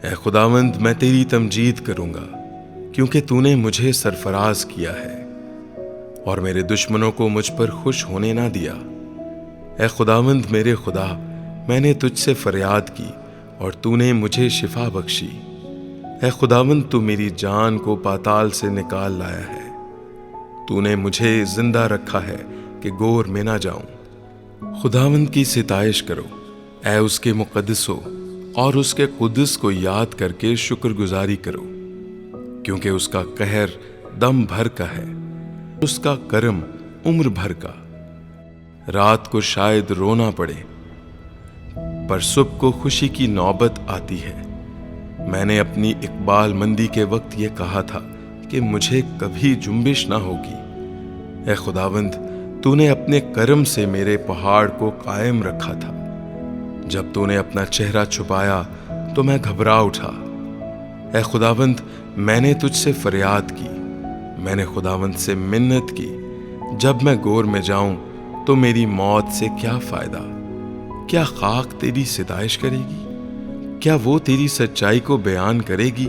ऐ खुदावंद, मैं तेरी तमजीद करूंगा क्योंकि तूने मुझे सरफराज किया है और मेरे दुश्मनों को मुझ पर खुश होने ना दिया। ऐ खुदावंद मेरे खुदा, मैंने तुझसे फरियाद की और तूने मुझे शिफा बख्शी। ऐ खुदावंद, तू मेरी जान को पाताल से निकाल लाया है। तूने मुझे जिंदा रखा है कि गोर में ना जाऊं। खुदावंद की सिताइश करो, ऐ उसके मुक़द्दसो, और उसके कुद्दस को याद करके शुक्रगुजारी करो, क्योंकि उसका कहर दम भर का है, उसका करम उम्र भर का। रात को शायद रोना पड़े, पर सुबह को खुशी की नौबत आती है। मैंने अपनी इकबाल मंदी के वक्त ये कहा था कि मुझे कभी जुम्बिश ना होगी। ऐ खुदावंद, तूने अपने करम से मेरे पहाड़ को कायम रखा था। जब तूने अपना चेहरा छुपाया तो मैं घबरा उठा। ऐ खुदावंद, मैंने तुझसे फरियाद की, मैंने खुदावंद से मिन्नत की। जब मैं गोर में जाऊं तो मेरी मौत से क्या फायदा? क्या खाक तेरी सिताइश करेगी? क्या वो तेरी सच्चाई को बयान करेगी?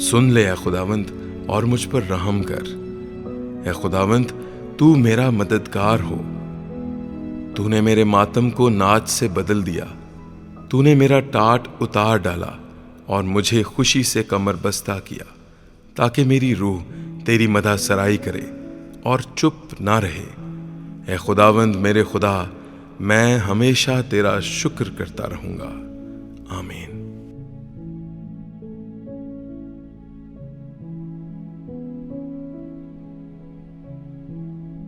सुन ले ऐ खुदावंद, और मुझ पर रहम कर। ऐ खुदावंद, तू मेरा मददगार हो। तूने मेरे मातम को नाच से बदल दिया। तूने मेरा टाट उतार डाला और मुझे खुशी से कमर बस्ता किया, ताकि मेरी रूह तेरी मदह सराई करे और चुप ना रहे। ऐ खुदावंद मेरे खुदा, मैं हमेशा तेरा शुक्र करता रहूंगा। आमीन।